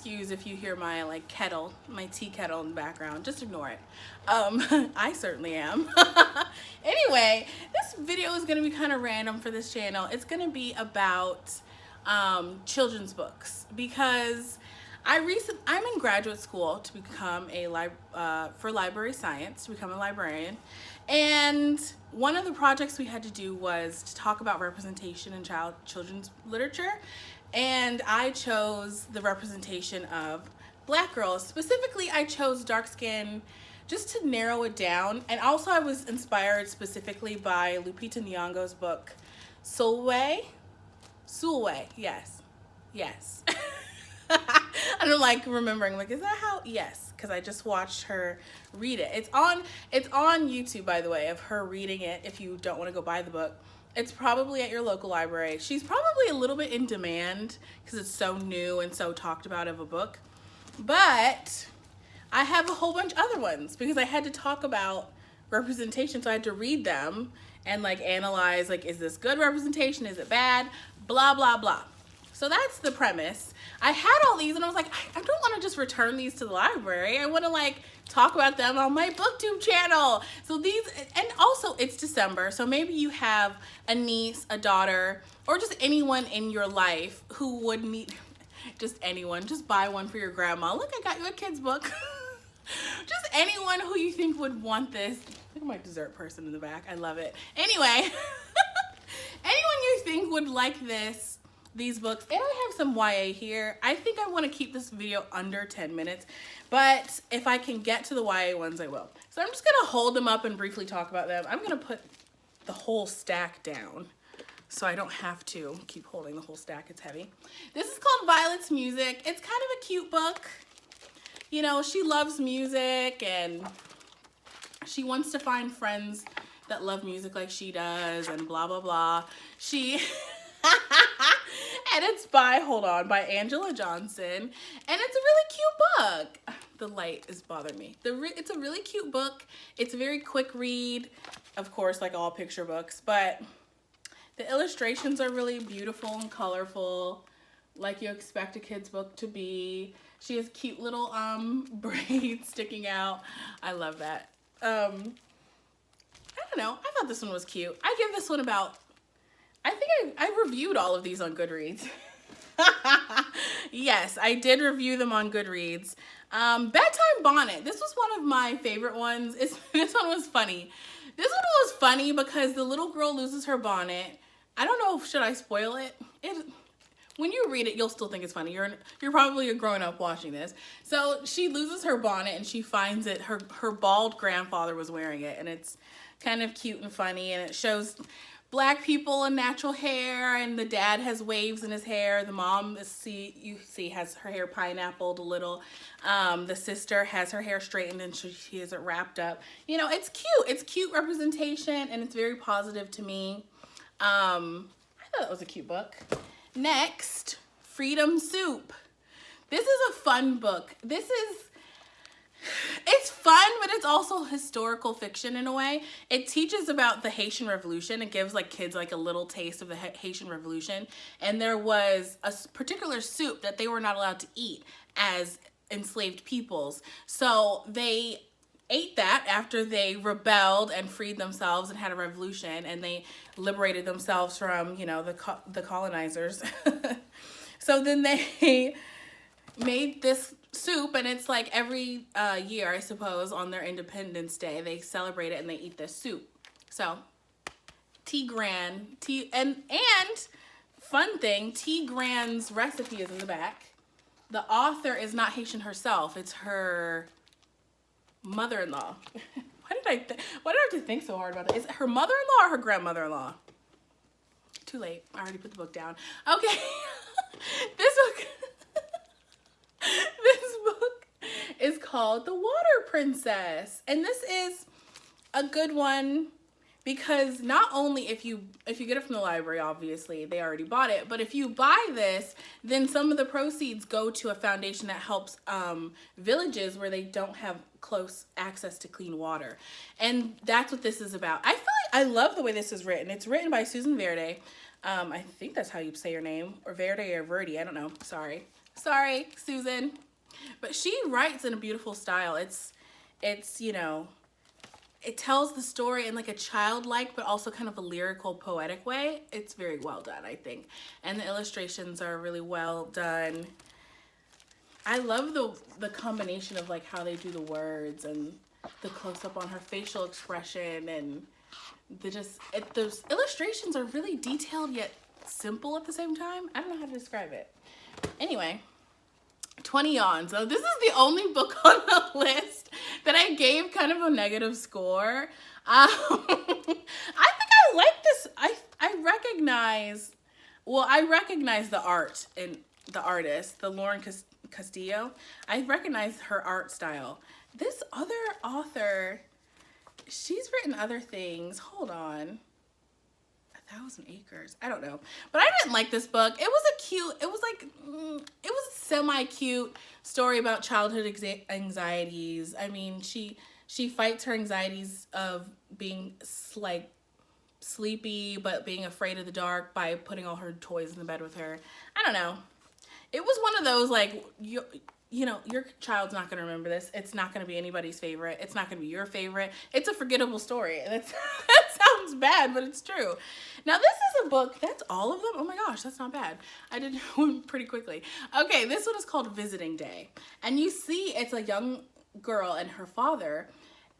excuse if you hear my like kettle, my tea kettle in the background. Just ignore it. I certainly am. Anyway, this video is going to be kind of random for this channel. It's going to be about children's books because I'm in graduate school to become for library science, to become a librarian. And one of the projects we had to do was to talk about representation in children's literature. And I chose the representation of Black girls. Specifically, I chose dark skin just to narrow it down. And also I was inspired specifically by Lupita Nyong'o's book, Sulwe, yes. I don't like remembering, like, is that how? Yes, because I just watched her read it. It's on YouTube, by the way, of her reading it if you don't want to go buy the book. It's probably at your local library. She's probably a little bit in demand because it's so new and so talked about of a book. But I have a whole bunch of other ones because I had to talk about representation, so I had to read them and like analyze, like, is this good representation? Is it bad? Blah, blah, blah. So that's the premise. I had all these and I was like, I don't want to just return these to the library. I want to like talk about them on my booktube channel. So these, and also it's December, so maybe you have a niece, a daughter, or just anyone in your life who would need, just anyone, just buy one for your grandma. Look, I got you a kid's book. Just anyone who you think would want this. Look at my dessert person in the back. I love it. Anyway, anyone you think would like these books, and I have some YA here. I think I want to keep this video under 10 minutes, but if I can get to the YA ones, I will. So I'm just gonna hold them up and briefly talk about them. I'm gonna put the whole stack down so I don't have to keep holding the whole stack, it's heavy. This is called Violet's Music. It's kind of a cute book. You know, she loves music and she wants to find friends that love music like she does and blah, blah, blah. And it's by Angela Johnson. And it's a really cute book. The light is bothering me. It's a really cute book. It's a very quick read, of course, like all picture books, but the illustrations are really beautiful and colorful, like you expect a kid's book to be. She has cute little braids sticking out. I love that. I don't know. I thought this one was cute. I give this one about, I think I reviewed all of these on Goodreads. Yes, I did review them on Goodreads. Bedtime Bonnet. This was one of my favorite ones. This one was funny. This one was funny because the little girl loses her bonnet. I don't know, should I spoil it? When you read it, you'll still think it's funny. You're probably a grown-up watching this. So she loses her bonnet and she finds it. Her bald grandfather was wearing it, and it's kind of cute and funny, and it shows Black people in natural hair, and the dad has waves in his hair. The mom you see has her hair pineappled a little. The sister has her hair straightened and she has it wrapped up. You know, it's cute. It's cute representation and it's very positive to me. I thought it was a cute book. Next, Freedom Soup. This is a fun book. It's fun, but it's also historical fiction in a way. It teaches about the Haitian Revolution. It gives like kids like a little taste of the Haitian Revolution. And there was a particular soup that they were not allowed to eat as enslaved peoples. So they ate that after they rebelled and freed themselves and had a revolution, and they liberated themselves from, you know, the colonizers. So then they made this soup, and it's like every year, I suppose, on their Independence Day, they celebrate it and they eat this soup. So and fun thing, Tigran's recipe is in the back. The author is not Haitian herself. It's her mother-in-law. Why did I have to think so hard about that? Is it her mother-in-law or her grandmother-in-law? Too late. I already put the book down. Okay. This book is called The Water Princess. And this is a good one because not only if you get it from the library, obviously they already bought it, but if you buy this, then some of the proceeds go to a foundation that helps villages where they don't have close access to clean water. And that's what this is about. I feel like I love the way this is written. It's written by Susan Verde. I think that's how you say your name, or Verde or Verdi, I don't know. Sorry, Susan. But she writes in a beautiful style. It's you know, it tells the story in like a childlike, but also kind of a lyrical, poetic way. It's very well done, I think. And the illustrations are really well done. I love the combination of like how they do the words and the close up on her facial expression, and those illustrations are really detailed yet simple at the same time. I don't know how to describe it. Anyway, 20 Yawns. So this is the only book on the list that I gave kind of a negative score. I think I like this. I recognize the art and the artist, the Lauren Castillo. I recognize her art style. This other author, she's written other things. Hold on. 1,000 Acres. I don't know. But I didn't like this book. It was a semi-cute story about childhood anxieties. I mean, she fights her anxieties of being like sleepy but being afraid of the dark by putting all her toys in the bed with her. I don't know. It was one of those like, you know, your child's not going to remember this. It's not going to be anybody's favorite. It's not going to be your favorite. It's a forgettable story. That sounds bad, but it's true. Now, this is a book. That's all of them? Oh my gosh, that's not bad. I did one pretty quickly. Okay, this one is called Visiting Day. And you see it's a young girl and her father.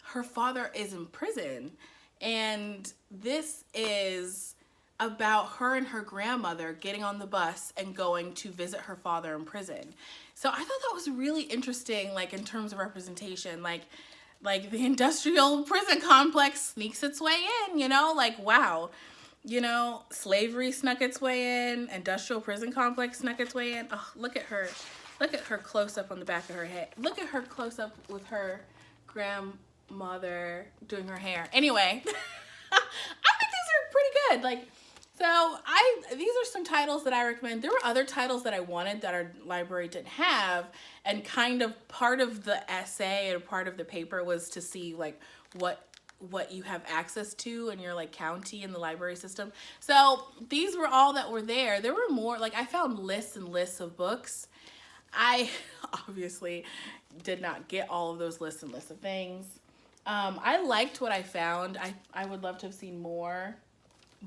Her father is in prison. And this is about her and her grandmother getting on the bus and going to visit her father in prison. So I thought that was really interesting, like in terms of representation, like the industrial prison complex sneaks its way in, you know, like, wow, you know, slavery snuck its way in, industrial prison complex snuck its way in. Oh, look at her close up on the back of her head. Look at her close up with her grandmother doing her hair. Anyway, I think these are pretty good. Like, so these are some titles that I recommend. There were other titles that I wanted that our library didn't have, and kind of part of the essay and part of the paper was to see like what you have access to in your like county in the library system. So these were all that were there. There were more, like I found lists and lists of books. I obviously did not get all of those lists and lists of things. I liked what I found. I would love to have seen more.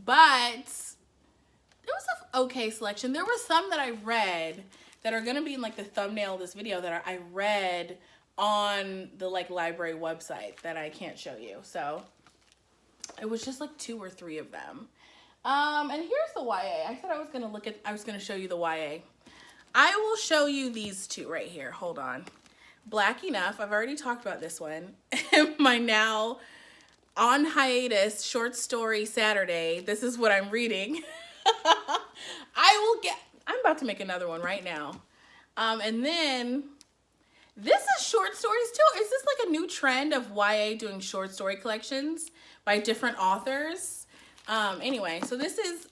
But it was an okay selection. There were some that I read that are going to be in like the thumbnail of this video that I read on the like library website that I can't show you. So it was just like 2 or 3 of them. And here's the YA. I said I was going to show you the YA. I will show you these 2 right here. Hold on. Black Enough. I've already talked about this one. My now on hiatus short story Saturday. This is what I'm reading. I'm about to make another one right now. And then this is short stories too. Is this like a new trend of YA doing short story collections by different authors? Anyway, so this is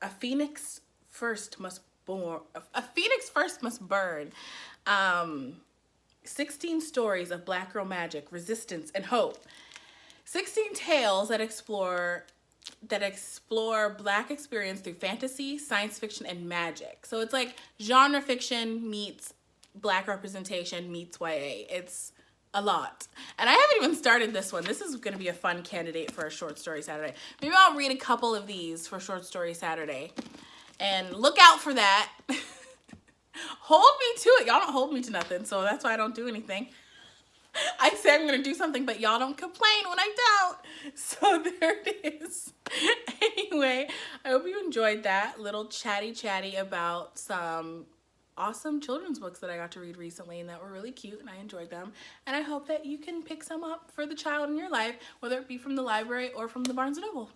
A Phoenix First Must Burn. 16 stories of Black girl magic, resistance, and hope. 16 tales that explore Black experience through fantasy, science fiction, and magic. So it's like genre fiction meets Black representation meets YA. It's a lot. And I haven't even started this one. This is going to be a fun candidate for a short story Saturday. Maybe I'll read a couple of these for short story Saturday. And look out for that. Hold me to it. Y'all don't hold me to nothing, so that's why I don't do anything. I say I'm going to do something, but y'all don't complain when I don't. So there it is. Anyway, I hope you enjoyed that little chatty about some awesome children's books that I got to read recently and that were really cute, and I enjoyed them. And I hope that you can pick some up for the child in your life, whether it be from the library or from the Barnes & Noble.